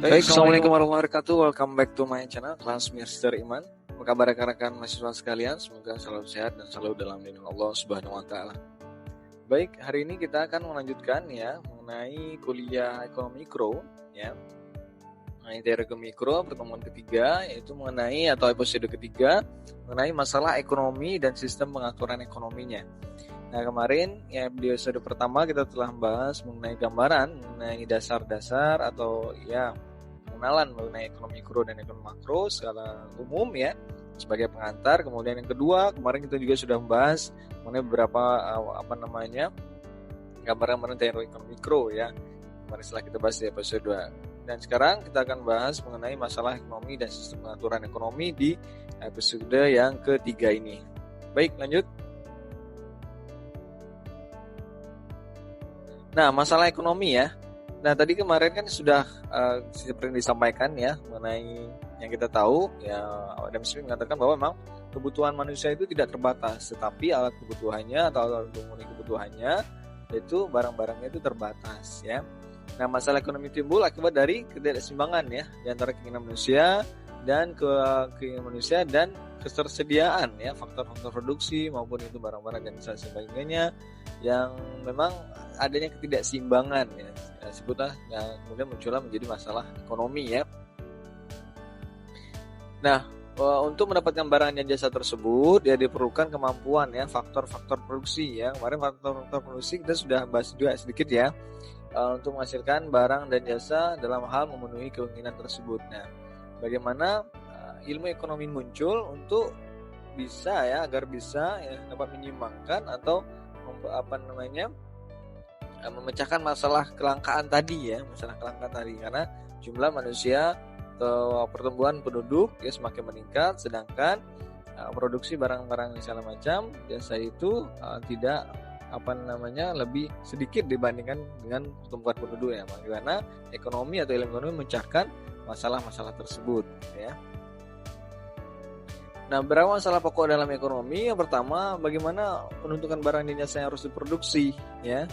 Baik, Assalamualaikum warahmatullahi wabarakatuh. Welcome back to my channel, kelas Mister Iman. Apa kabar rekan-rekan mahasiswa sekalian? Semoga selalu sehat dan selalu dalam lindungan Allah Subhanahu wa taala. Baik, hari ini kita akan melanjutkan ya mengenai kuliah ekonomi mikro ya. Mengenai teori ekonomi mikro pertemuan ketiga, yaitu mengenai atau episode ketiga mengenai masalah ekonomi dan sistem pengaturan ekonominya. Nah, kemarin ya di episode pertama kita telah membahas mengenai gambaran, mengenai dasar-dasar atau ya pengenalan mengenai ekonomi mikro dan ekonomi makro secara umum ya sebagai pengantar. Kemudian yang kedua, kemarin kita juga sudah membahas mengenai beberapa gambaran mengenai teori ekonomi mikro ya. Kemarin setelah kita bahas di episode 2. Dan sekarang kita akan bahas mengenai masalah ekonomi dan sistem pengaturan ekonomi di episode yang ketiga ini. Baik, lanjut. Nah, masalah ekonomi ya. Nah, tadi kemarin kan sudah seperti disampaikan ya mengenai yang kita tahu ya, Adam Smith mengatakan bahwa memang kebutuhan manusia itu tidak terbatas, tetapi alat kebutuhannya atau alat memenuhi kebutuhannya itu barang-barangnya itu terbatas ya. Nah, masalah ekonomi timbul akibat dari ketidakseimbangan ya di antara keinginan manusia dan ketersediaan ya, faktor-faktor produksi maupun itu barang-barang dan sebagainya yang memang adanya ketidakseimbangan ya sebutlah yang kemudian muncullah menjadi masalah ekonomi ya. Nah, untuk mendapatkan barang dan jasa tersebut ya diperlukan kemampuan ya faktor-faktor produksi ya. Kemarin faktor-faktor produksi kita sudah bahas juga sedikit ya untuk menghasilkan barang dan jasa dalam hal memenuhi keinginan tersebut. Nah, bagaimana ilmu ekonomi muncul untuk bisa ya agar bisa ya dapat menyimbangkan atau memecahkan masalah kelangkaan tadi ya, karena jumlah manusia atau pertumbuhan penduduk ya semakin meningkat, sedangkan produksi barang-barang segala macam jasa itu tidak lebih sedikit dibandingkan dengan pertumbuhan penduduk ya. Bagaimana ekonomi atau ilmu ekonomi memecahkan masalah-masalah tersebut ya. Nah, berapa masalah pokok dalam ekonomi? Yang pertama, bagaimana penuntukan barang dan jasa yang harus diproduksi, ya.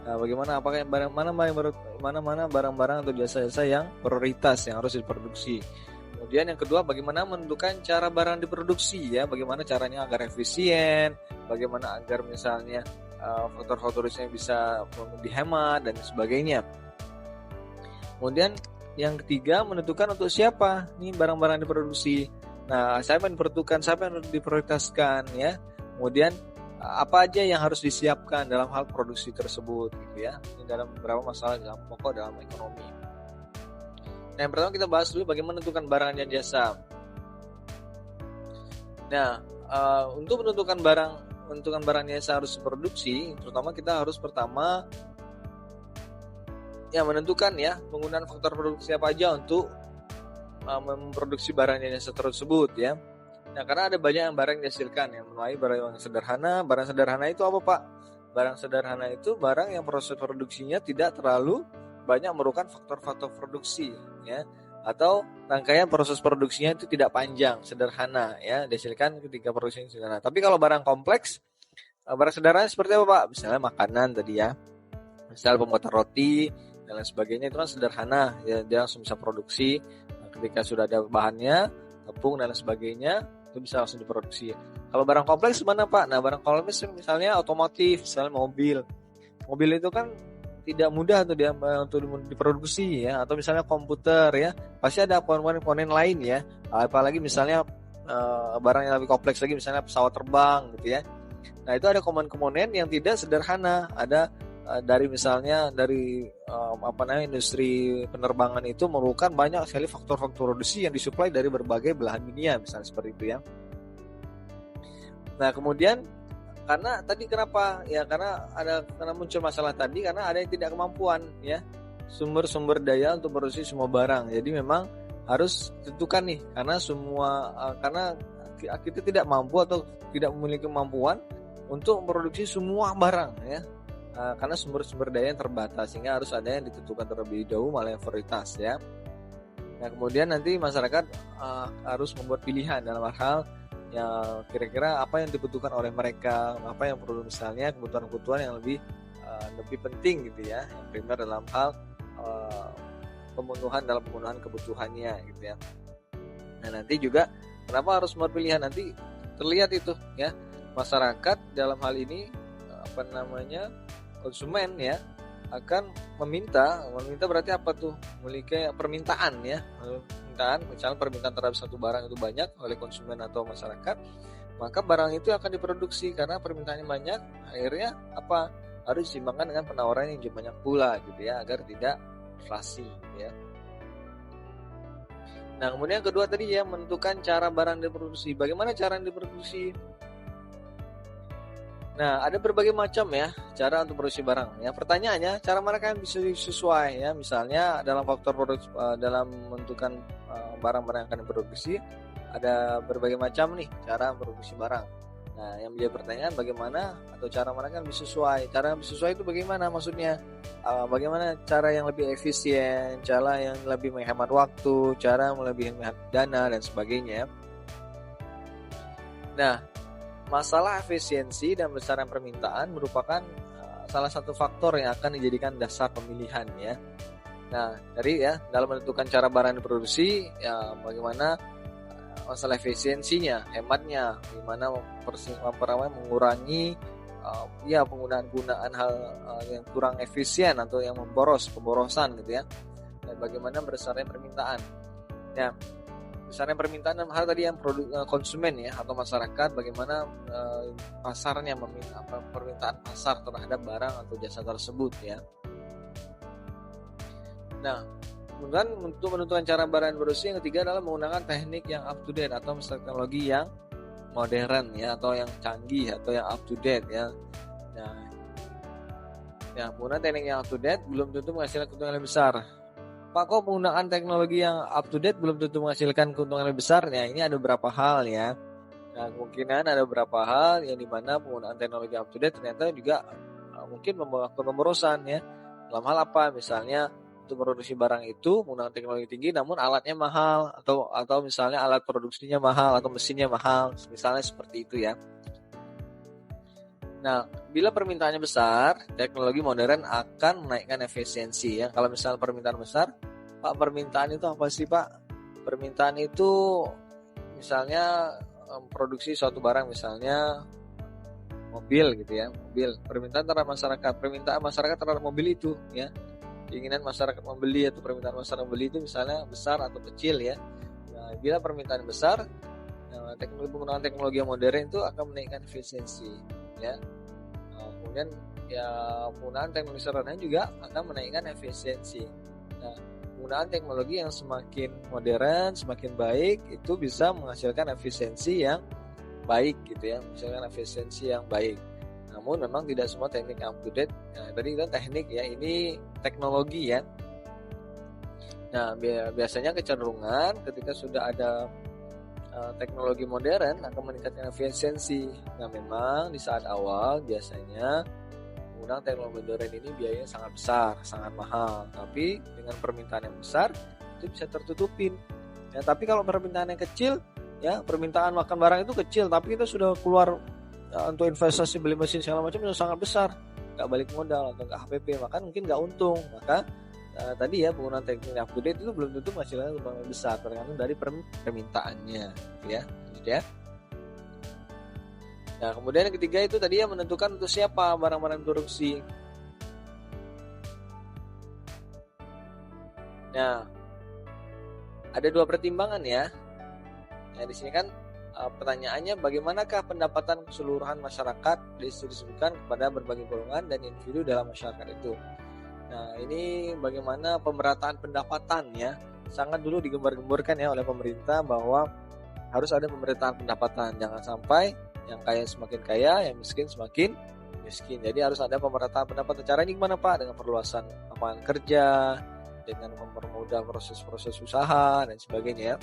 Nah, bagaimana apakah mana barang-barang atau jasa-jasa yang prioritas yang harus diproduksi. Kemudian yang kedua, bagaimana menentukan cara barang diproduksi, ya. Bagaimana caranya agar efisien, bagaimana agar misalnya faktor-faktornya bisa dihemat dan sebagainya. Kemudian yang ketiga, menentukan untuk siapa nih barang-barang diproduksi. Nah, siapa yang diperuntukkan, siapa yang diprioritaskan ya. Kemudian apa aja yang harus disiapkan dalam hal produksi tersebut gitu ya. Ini dalam beberapa masalah dalam pokok dalam ekonomi. Nah, yang pertama kita bahas dulu bagaimana menentukan barang dan jasa. Nah, untuk menentukan barang jasa harus diproduksi, terutama kita harus pertama ya menentukan ya penggunaan faktor produksi apa aja untuk memproduksi barang dan jasa tersebut ya. Nah, karena ada banyak barang yang dihasilkan yang mulai barang sederhana. Barang sederhana itu apa, Pak? Barang sederhana itu barang yang proses produksinya tidak terlalu banyak memerlukan faktor-faktor produksi ya, atau rangkaian proses produksinya itu tidak panjang, sederhana ya, dihasilkan ketika produksinya sederhana. Tapi kalau barang kompleks, barang sederhana seperti apa, Pak? Misalnya makanan tadi ya. Misal pembuatan roti dan lain sebagainya itu kan sederhana ya, dia langsung bisa produksi. Ketika sudah ada bahannya, tepung dan lain sebagainya, itu bisa langsung diproduksi. Kalau barang kompleks mana, Pak? Nah, barang kompleks misalnya otomotif, misalnya mobil. Mobil itu kan tidak mudah untuk diproduksi ya, atau misalnya komputer ya, pasti ada komponen lain ya. Apalagi misalnya barang yang lebih kompleks lagi, misalnya pesawat terbang gitu ya. Nah, itu ada komponen yang tidak sederhana. Ada dari industri penerbangan itu memerlukan banyak sekali faktor-faktor produksi yang disuplai dari berbagai belahan dunia, misalnya seperti itu ya. Nah, kemudian karena tadi kenapa ya, karena muncul masalah tadi karena ada yang tidak kemampuan ya sumber daya untuk produksi semua barang. Jadi memang harus tentukan nih, karena kita tidak mampu atau tidak memiliki kemampuan untuk memproduksi semua barang ya. Karena sumber daya yang terbatas, sehingga harus ada yang ditentukan terlebih dahulu malah yang prioritas ya. Nah, kemudian nanti masyarakat harus membuat pilihan dalam hal ya kira-kira apa yang dibutuhkan oleh mereka, apa yang perlu, misalnya kebutuhan-kebutuhan yang lebih penting gitu ya, yang primer dalam hal dalam pemenuhan kebutuhannya gitu ya. Nah, nanti juga kenapa harus berpilihan, nanti terlihat itu ya, masyarakat dalam hal ini konsumen ya akan meminta berarti apa tuh, memiliki permintaan ya, misalnya permintaan terhadap satu barang itu banyak oleh konsumen atau masyarakat, maka barang itu akan diproduksi karena permintaannya banyak, akhirnya apa, harus diseimbangkan dengan penawaran yang banyak pula gitu ya, agar tidak inflasi ya. Nah, kemudian yang kedua tadi ya, menentukan cara barang diproduksi. Bagaimana cara diproduksi? Nah, ada berbagai macam ya cara untuk produksi barang. Ya, pertanyaannya, cara mana yang bisa sesuai ya? Misalnya dalam faktor dalam menentukan barang-barang yang akan diproduksi, ada berbagai macam nih cara produksi barang. Nah, yang menjadi pertanyaan, bagaimana atau cara mana yang bisa sesuai? Cara yang bisa sesuai itu bagaimana maksudnya? Bagaimana cara yang lebih efisien, cara yang lebih menghemat waktu, cara yang lebih menghemat dana dan sebagainya. Nah, masalah efisiensi dan besaran permintaan merupakan salah satu faktor yang akan dijadikan dasar pemilihan ya. Nah, dari ya dalam menentukan cara barang diproduksi ya, bagaimana masalah efisiensinya, hematnya, bagaimana mengurangi penggunaan hal yang kurang efisien atau yang pemborosan gitu ya. Dan bagaimana berdasarkan permintaan. Nah, besarnya permintaan dalam hal tadi yang konsumen ya atau masyarakat, bagaimana pasarnya permintaan pasar terhadap barang atau jasa tersebut ya. Nah, kemudian untuk menentukan cara barang produksi, yang ketiga adalah menggunakan teknik yang up to date atau teknologi yang modern ya, atau yang canggih atau yang up to date ya. Nah, ya menggunakan teknik yang up to date belum tentu menghasilkan keuntungan yang besar. Pak, kok penggunaan teknologi yang up to date belum tentu menghasilkan keuntungan lebih besar? Ya, ini ada beberapa hal ya. Nah, kemungkinan ada beberapa hal yang dimana penggunaan teknologi up to date ternyata juga mungkin membawa pemborosan ya. Dalam hal apa? Misalnya untuk produksi barang itu menggunakan teknologi tinggi, namun alatnya mahal atau misalnya alat produksinya mahal atau mesinnya mahal, misalnya seperti itu ya. Nah, bila permintaannya besar, teknologi modern akan menaikkan efisiensi ya. Kalau misalnya permintaan besar, Pak, permintaan itu apa sih, Pak? Permintaan itu misalnya produksi suatu barang, misalnya mobil gitu ya, mobil. Permintaan terhadap masyarakat, permintaan masyarakat terhadap mobil itu ya. Keinginan masyarakat membeli atau permintaan masyarakat membeli itu misalnya besar atau kecil ya. Nah, bila permintaan besar, penggunaan teknologi yang modern itu akan menaikkan efisiensi ya. Kemudian ya penggunaan teknologi sederhana juga akan menaikkan efisiensi. Nah, penggunaan teknologi yang semakin modern, semakin baik itu bisa menghasilkan efisiensi yang baik gitu ya, menghasilkan efisiensi yang baik. Namun memang tidak semua teknik up to date. Nah, tadi itu teknik ya, ini teknologi ya. Nah, biasanya kecenderungan ketika sudah ada teknologi modern akan meningkatkan efisiensi. Nah, memang di saat awal biasanya menggunakan teknologi modern ini biayanya sangat besar, sangat mahal. Tapi dengan permintaan yang besar itu bisa tertutupin. Ya, tapi kalau permintaan yang kecil, ya permintaan makan barang itu kecil, tapi kita sudah keluar untuk investasi beli mesin segala macam itu sangat besar, nggak balik modal atau nggak HPP, maka mungkin nggak untung. Maka tadi ya penggunaan teknik up to date itu belum tentu menghasilkan keuntungan yang besar, tergantung dari permintaannya ya. Nah, kemudian yang ketiga itu tadi ya menentukan untuk siapa barang-barang produksi. Nah, ada dua pertimbangan ya. Nah, di sini kan pertanyaannya, bagaimanakah pendapatan keseluruhan masyarakat distribusikan kepada berbagai golongan dan individu dalam masyarakat itu. Nah, ini bagaimana pemerataan pendapatan ya. Sangat dulu digembar-gemborkan ya oleh pemerintah bahwa harus ada pemerataan pendapatan. Jangan sampai yang kaya semakin kaya, yang miskin semakin miskin. Jadi harus ada pemerataan pendapatan. Caranya gimana, Pak? Dengan perluasan lapangan kerja, dengan mempermudah proses-proses usaha dan sebagainya.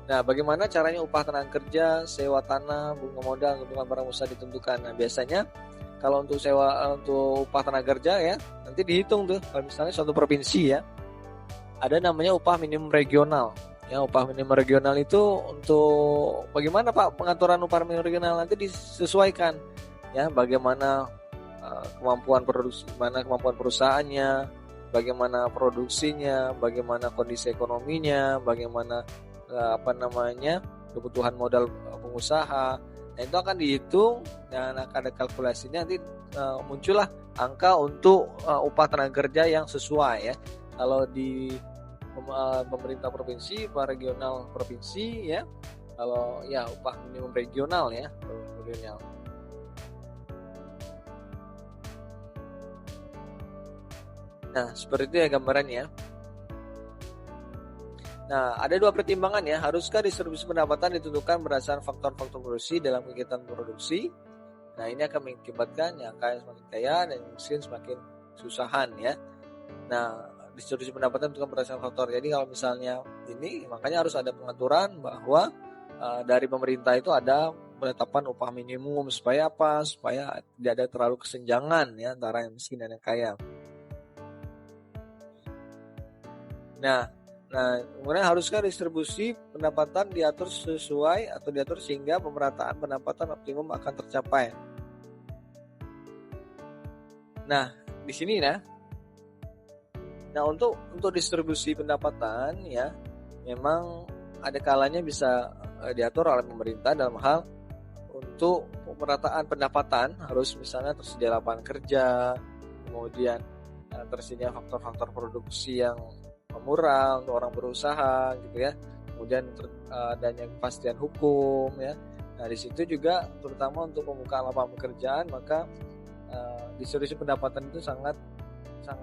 Nah, bagaimana caranya upah tenaga kerja, sewa tanah, bunga modal, keuntungan barang usaha ditentukan. Nah, biasanya kalau untuk untuk upah tenaga kerja ya, nanti dihitung tuh. Kalau misalnya suatu provinsi ya, ada namanya upah minimum regional. Ya, upah minimum regional itu untuk bagaimana, Pak, pengaturan upah minimum regional nanti disesuaikan ya, bagaimana kemampuan produksi, mana kemampuan perusahaannya, bagaimana produksinya, bagaimana kondisi ekonominya, bagaimana kebutuhan modal pengusaha. Nah, itu akan dihitung dan akan ada kalkulasinya, nanti muncullah angka untuk upah tenaga kerja yang sesuai ya. Kalau di pemerintah provinsi, upah regional provinsi ya. Kalau ya upah minimum regional ya, regional. Nah, seperti itu ya gambarannya. Nah, ada dua pertimbangan ya. Haruskah distribusi pendapatan ditentukan berdasarkan faktor-faktor produksi dalam kegiatan produksi? Nah, ini akan mengakibatkan yang kaya semakin kaya dan yang miskin semakin susahan ya. Nah, distribusi pendapatan ditentukan berdasarkan faktor. Jadi kalau misalnya ini, makanya harus ada pengaturan bahwa dari pemerintah itu ada penetapan upah minimum supaya apa? Supaya tidak ada terlalu kesenjangan ya antara yang miskin dan yang kaya. Nah, kemudian haruskah distribusi pendapatan diatur sesuai atau diatur sehingga pemerataan pendapatan optimum akan tercapai. Nah, di sini nah untuk distribusi pendapatan ya, memang ada kalanya bisa diatur oleh pemerintah dalam hal untuk pemerataan pendapatan, harus misalnya tersedia lapangan kerja, kemudian tersedia faktor-faktor produksi yang murah untuk orang berusaha gitu ya, kemudian adanya kepastian hukum ya. Nah, di situ juga terutama untuk pembukaan lapangan pekerjaan, maka distribusi pendapatan itu sangat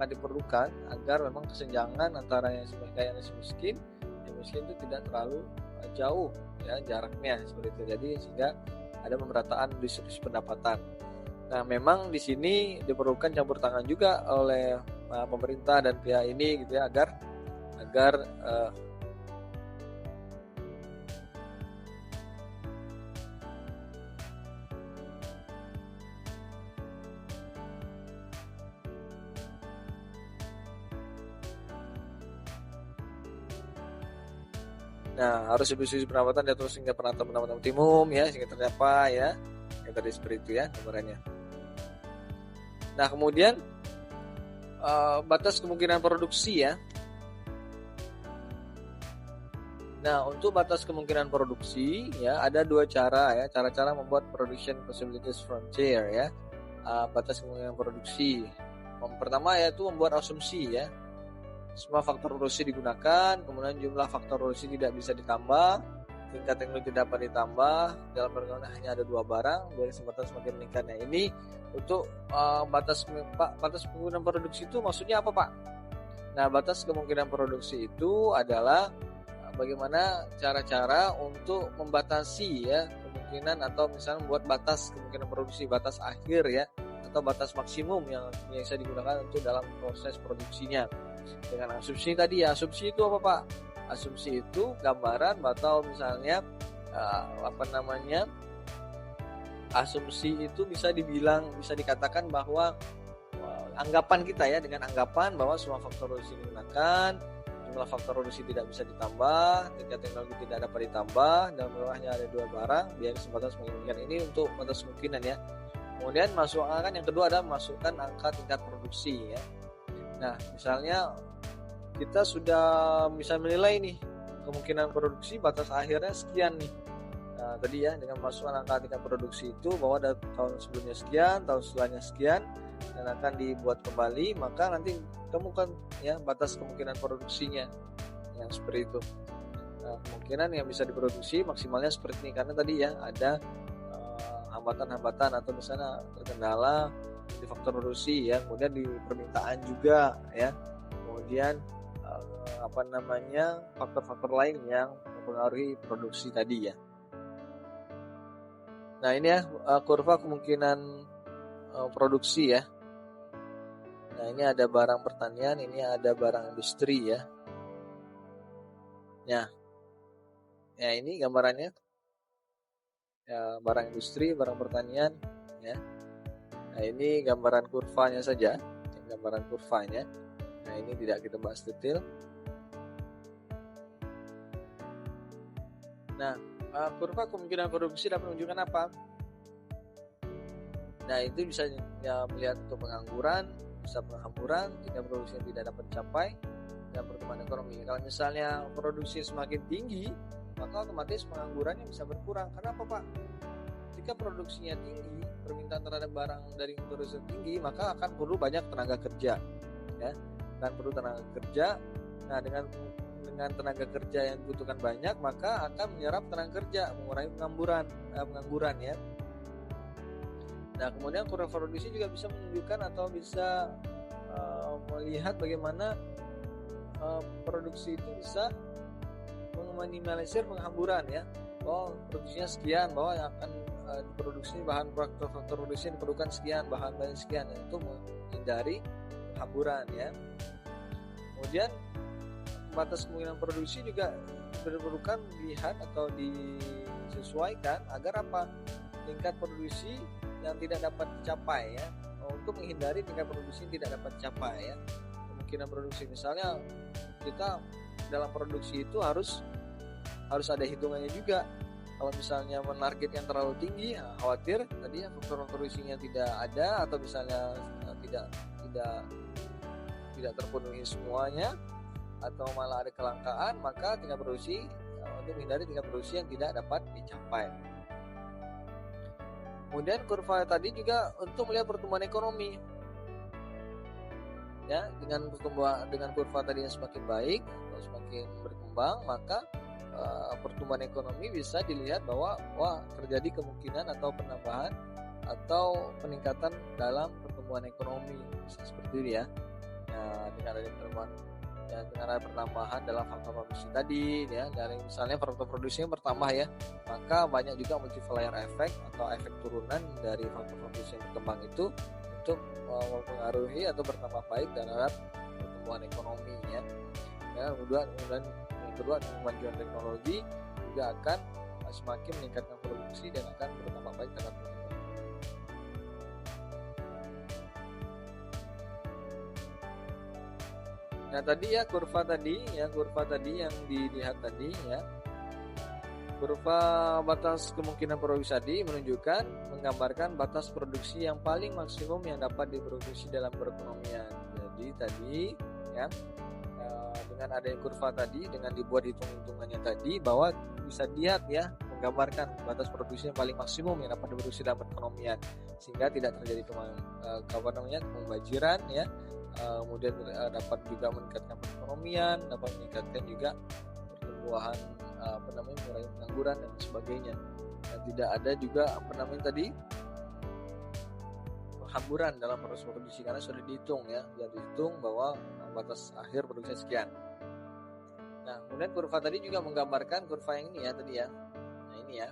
diperlukan agar memang kesenjangan antara yang kaya dan yang miskin itu tidak terlalu jauh ya jaraknya seperti itu. Jadi sehingga ada pemerataan distribusi pendapatan. Nah, memang di sini diperlukan campur tangan juga oleh pemerintah dan pihak ini gitu ya, agar harus distribusi pendapatan diatur sehingga penata pendapatan optimum ya, sehingga tercapai ya, yang tadi seperti itu ya gambarannya. Nah, kemudian batas kemungkinan produksi ya. Nah, untuk batas kemungkinan produksi ya, ada dua cara ya, cara-cara membuat production possibilities frontier ya. Batas kemungkinan produksi. Yang pertama yaitu membuat asumsi ya. Semua faktor produksi digunakan, kemudian jumlah faktor produksi tidak bisa ditambah, tingkat teknologi tidak dapat ditambah, dalam perkembangan hanya ada 2 barang, biar kesempatan semakin meningkat. Nah, ini untuk batas kemungkinan produksi itu maksudnya apa, Pak? Nah, batas kemungkinan produksi itu adalah bagaimana cara-cara untuk membatasi ya kemungkinan, atau misalnya membuat batas kemungkinan produksi, batas akhir ya, atau batas maksimum yang bisa digunakan untuk dalam proses produksinya. Dengan asumsi tadi ya, asumsi itu apa, Pak? Asumsi itu gambaran atau misalnya asumsi itu bisa dikatakan bahwa anggapan kita ya, dengan anggapan bahwa semua faktor produksi digunakan, jumlah faktor produksi tidak bisa ditambah, tingkat teknologi tidak dapat ditambah, dalam bawahnya ada 2 barang, biar kesempatan semakin meningkat. Ini untuk batas kemungkinan ya. Kemudian masukkan yang kedua adalah masukkan angka tingkat produksi ya. Nah, misalnya kita sudah bisa menilai nih kemungkinan produksi batas akhirnya sekian nih. Nah, tadi ya, dengan masukkan angka tingkat produksi itu bahwa ada tahun sebelumnya sekian, tahun setelahnya sekian, dan akan dibuat kembali, maka nanti temukan ya batas kemungkinan produksinya yang seperti itu. Nah, kemungkinan yang bisa diproduksi maksimalnya seperti ini, karena tadi ya ada hambatan-hambatan atau misalnya terkendala di faktor produksi ya, kemudian di permintaan juga ya, kemudian faktor-faktor lain yang mempengaruhi produksi tadi ya. Nah, ini ya kurva kemungkinan produksi ya. Nah, ini ada barang pertanian, ini ada barang industri ya. Nah, ya ini gambarannya ya, barang industri, barang pertanian ya. Nah, ini gambaran kurvanya saja, gambaran kurvanya. Nah, ini tidak kita bahas detail. Nah, kurva kemungkinan produksi dapat menunjukkan apa? Nah, itu bisa ya, melihat untuk pengangguran, bisa penghamburan, tingkat produksi yang tidak dapat dicapai, dan pertumbuhan ekonomi. Kalau misalnya produksi semakin tinggi, maka otomatis penganggurannya bisa berkurang. Kenapa, Pak? Jika produksinya tinggi, permintaan terhadap barang dari produksi tinggi, maka akan perlu banyak tenaga kerja, ya. Akan perlu tenaga kerja. Nah, dengan tenaga kerja yang dibutuhkan banyak, maka akan menyerap tenaga kerja, mengurangi pengangguran, ya. Nah, kemudian kurva produksi juga bisa menunjukkan atau bisa melihat bagaimana produksi itu bisa meminimalisir penghamburan, ya. Bahwa produksinya sekian, bahwa yang akan diproduksi bahan faktor produksi yang diperlukan sekian, bahan sekian, ya, itu menghindari penghamburan, ya. Kemudian batas kemungkinan produksi juga diperlukan dilihat atau disesuaikan agar apa? Tingkat produksi yang tidak dapat dicapai, ya, untuk menghindari tingkat produksi yang tidak dapat dicapai, ya. Kemungkinan produksi, misalnya kita dalam produksi itu harus ada hitungannya juga. Kalau misalnya menarget yang terlalu tinggi, khawatir tadi ya faktor produksinya tidak ada, atau misalnya tidak terpenuhi semuanya, atau malah ada kelangkaan, maka tingkat produksi untuk menghindari tingkat produksi yang tidak dapat dicapai. Kemudian kurva tadi juga untuk melihat pertumbuhan ekonomi, ya, dengan kurva tadi yang semakin baik atau semakin berkembang, maka pertumbuhan ekonomi bisa dilihat bahwa terjadi kemungkinan atau penambahan atau peningkatan dalam pertumbuhan ekonomi, bisa seperti ini, ya. Nah, dengan ada penambahan dalam faktor produksi tadi, ya, dari misalnya faktor produksi yang bertambah, ya, maka banyak juga multiplier effect atau efek turunan dari faktor produksi yang berkembang itu untuk mempengaruhi atau bertambah baik terhadap pertumbuhan ekonomi, ya. Kemudian yang kedua, kemajuan teknologi juga akan semakin meningkatkan produksi dan akan bertambah baik terhadap ekonomi. Nah, tadi ya kurva tadi yang dilihat tadi, ya. Kurva batas kemungkinan produksi tadi menggambarkan batas produksi yang paling maksimum yang dapat diproduksi dalam perekonomian. Jadi tadi, ya, dengan adanya kurva tadi, dengan dibuat hitung-hitungannya tadi, bahwa bisa dilihat, ya, menggambarkan batas produksi yang paling maksimum yang dapat diproduksi dalam perekonomian, sehingga tidak terjadi kemubajiran, ya. Kemudian dapat juga meningkatkan perekonomian, dapat meningkatkan juga pertumbuhan, mengurangi pengangguran dan sebagainya. Dan tidak ada juga penghamburan dalam proses produksi, karena sudah dihitung, ya, bahwa batas akhir produksi sekian. Nah, kemudian kurva tadi juga menggambarkan kurva yang ini, ya, tadi, ya. Nah, ini, ya,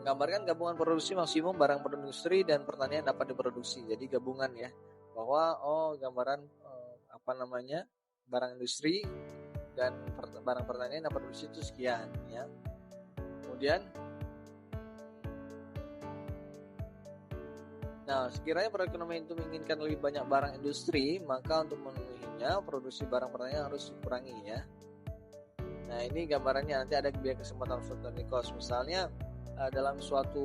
menggambarkan gabungan produksi maksimum barang industri dan pertanian dapat diproduksi. Jadi gabungan, ya, bahwa gambaran barang industri dan barang pertanian dapat produksi itu sekian, ya. Kemudian, nah, sekiranya perekonomian itu menginginkan lebih banyak barang industri, maka untuk memenuhinya produksi barang pertanian harus dikurangi, ya. Nah, ini gambarannya, nanti ada biaya kesempatan opportunity cost. Misalnya dalam suatu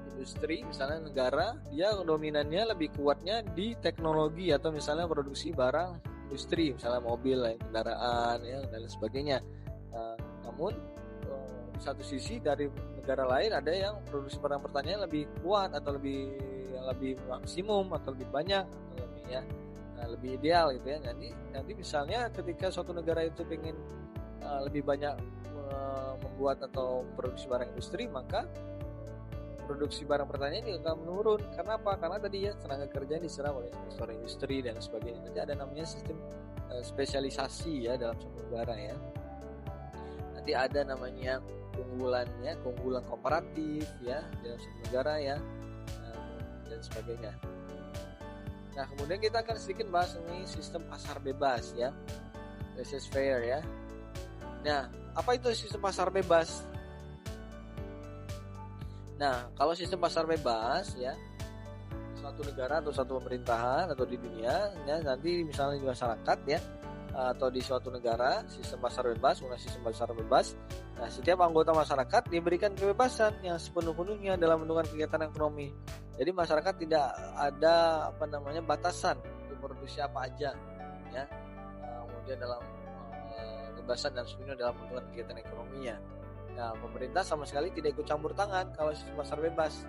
industri, misalnya negara, dia dominannya lebih kuatnya di teknologi atau misalnya produksi barang industri, misalnya mobil, kendaraan, ya, dan sebagainya. Namun di satu sisi dari negara lain ada yang produksi barang pertanian lebih kuat atau lebih maksimum atau lebih banyak, atau lebih, ya, lebih ideal, gitu, ya. Nanti misalnya ketika suatu negara itu ingin lebih banyak membuat atau produksi barang industri, maka produksi barang pertanian juga akan menurun. Karena apa? Karena tadi, ya, tenaga kerja diserap oleh sektor industri dan sebagainya. Nanti ada namanya sistem spesialisasi, ya, dalam suatu negara, ya. Nanti ada namanya keunggulan komparatif, ya, dalam suatu negara, ya, dan sebagainya. Nah, kemudian kita akan sedikit bahas mengenai sistem pasar bebas, ya, laissez-faire, ya. Nah, apa itu sistem pasar bebas? Nah, kalau sistem pasar bebas, ya, suatu negara atau suatu pemerintahan atau di dunia, ya, nanti misalnya di masyarakat, ya, atau di suatu negara, sistem pasar bebas, Nah, setiap anggota masyarakat diberikan kebebasan yang sepenuh-penuhnya dalam menentukan kegiatan ekonomi. Jadi masyarakat tidak ada batasan untuk produksi apa aja, ya. Kemudian dalam kebebasan dan sepenuhnya dalam menentukan kegiatan ekonominya. Nah, pemerintah sama sekali tidak ikut campur tangan kalau sistem pasar bebas.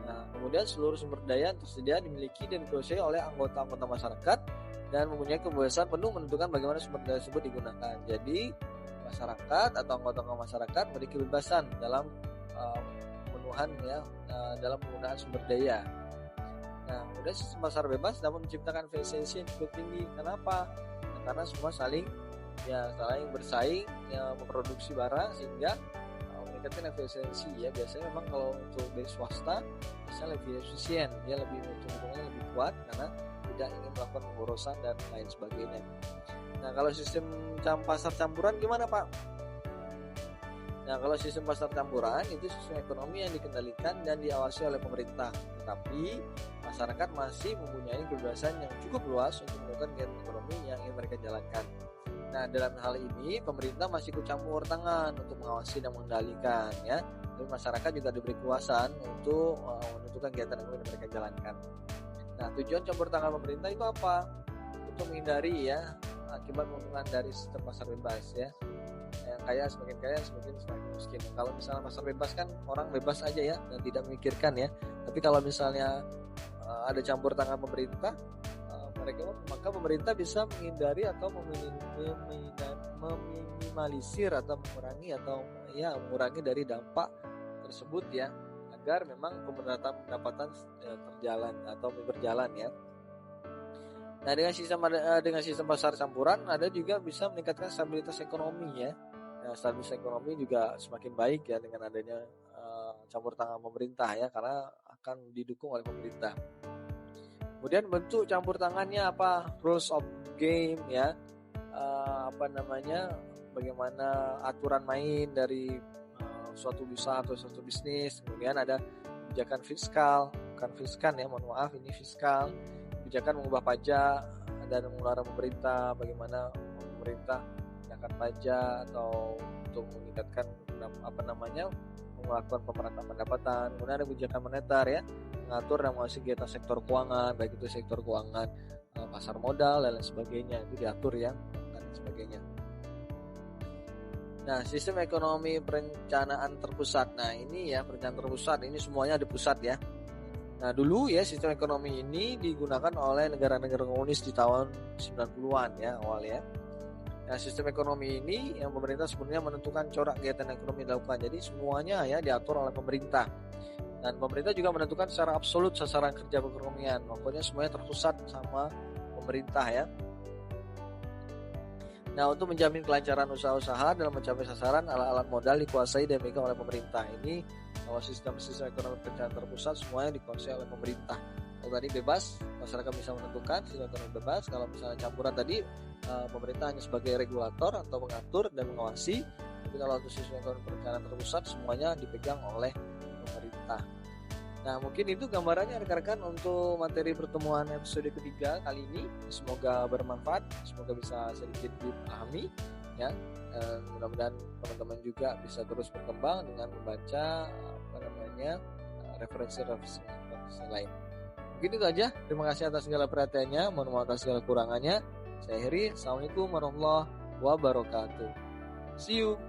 Nah, kemudian seluruh sumber daya yang tersedia dimiliki dan dikuasai oleh anggota-anggota masyarakat dan mempunyai kebebasan penuh menentukan bagaimana sumber daya tersebut digunakan. Jadi masyarakat atau anggota masyarakat memiliki kebebasan dalam pemenuhan dalam penggunaan sumber daya. Nah, kemudian sistem pasar bebas dapat menciptakan efisiensi yang cukup tinggi. Kenapa? Karena semua saling bersaing memproduksi barang sehingga meningkatkan efisiensi ya. Biasanya memang kalau untuk dari swasta bisa lebih efisien, dia lebih untung-untungnya lebih kuat karena tidak ingin melakukan pemborosan dan lain sebagainya. Nah, kalau sistem pasar campuran gimana, Pak? Nah, kalau sistem pasar campuran itu sistem ekonomi yang dikendalikan dan diawasi oleh pemerintah, tetapi masyarakat masih mempunyai kebebasan yang cukup luas untuk melakukan kegiatan ekonomi yang ingin mereka jalankan. Nah, dalam hal ini pemerintah masih ikut campur tangan untuk mengawasi dan mengendalikan ya. Tapi masyarakat juga diberi kekuasaan untuk menentukan kegiatan ekonomi yang mereka jalankan. Nah, tujuan campur tangan pemerintah itu apa? Untuk menghindari ya akibat keuntungan dari sistem pasar bebas ya. Yang kaya semakin miskin. Kalau misalnya pasar bebas kan orang bebas aja ya dan tidak memikirkan ya. Tapi kalau misalnya ada campur tangan pemerintah, maka pemerintah bisa menghindari atau meminimalisir atau mengurangi dari dampak tersebut ya, agar memang pendapatan berjalan ya. Nah, dengan sistem pasar campuran ada juga bisa meningkatkan stabilitas ekonomi ya. Nah, stabilitas ekonomi juga semakin baik ya dengan adanya campur tangan pemerintah ya, karena akan didukung oleh pemerintah. Kemudian bentuk campur tangannya apa? Rules of game ya. Bagaimana aturan main dari suatu usaha atau suatu bisnis. Kemudian ada kebijakan fiskal, ini fiskal. Kebijakan mengubah pajak dan mengeluarkan pemerintah, bagaimana pemerintah meningkatkan pajak atau untuk meningkatkan melakukan pemerataan pendapatan. Kemudian ada kebijakan moneter ya, mengatur dan mengawasi kegiatan sektor keuangan, baik itu sektor keuangan pasar modal dan lain sebagainya, itu diatur ya dan sebagainya. Nah, sistem ekonomi perencanaan terpusat. Nah, ini ya perencanaan terpusat, ini semuanya di pusat ya. Nah, dulu ya sistem ekonomi ini digunakan oleh negara-negara komunis di tahun 90-an ya awal ya. Nah, sistem ekonomi ini yang pemerintah sebenarnya menentukan corak kegiatan ekonomi dilakukan. Jadi semuanya ya diatur oleh pemerintah. Dan pemerintah juga menentukan secara absolut sasaran kerja perekonomian. Pokoknya semuanya terpusat sama pemerintah ya. Nah, untuk menjamin kelancaran usaha-usaha dalam mencapai sasaran, alat-alat modal dikuasai dan dipegang oleh pemerintah. Ini kalau sistem ekonomi perencanaan terpusat semuanya dikuasai oleh pemerintah. Kalau tadi bebas, masyarakat bisa menentukan sistem ekonomi bebas. Kalau misalnya campuran tadi, pemerintah hanya sebagai regulator atau mengatur dan mengawasi. Tapi kalau untuk sistem ekonomi perencanaan terpusat semuanya dipegang oleh pemerintah. Nah, mungkin itu gambarannya rekan-rekan untuk materi pertemuan episode ketiga kali ini. Semoga bermanfaat, semoga bisa sedikit dipahami ya. Mudah-mudahan teman-teman juga bisa terus berkembang dengan membaca referensi lain. Mungkin itu aja. Terima kasih atas segala perhatiannya. Mohon maaf atas segala kurangannya. Saya Heri. Assalamualaikum warahmatullahi wabarakatuh. See you.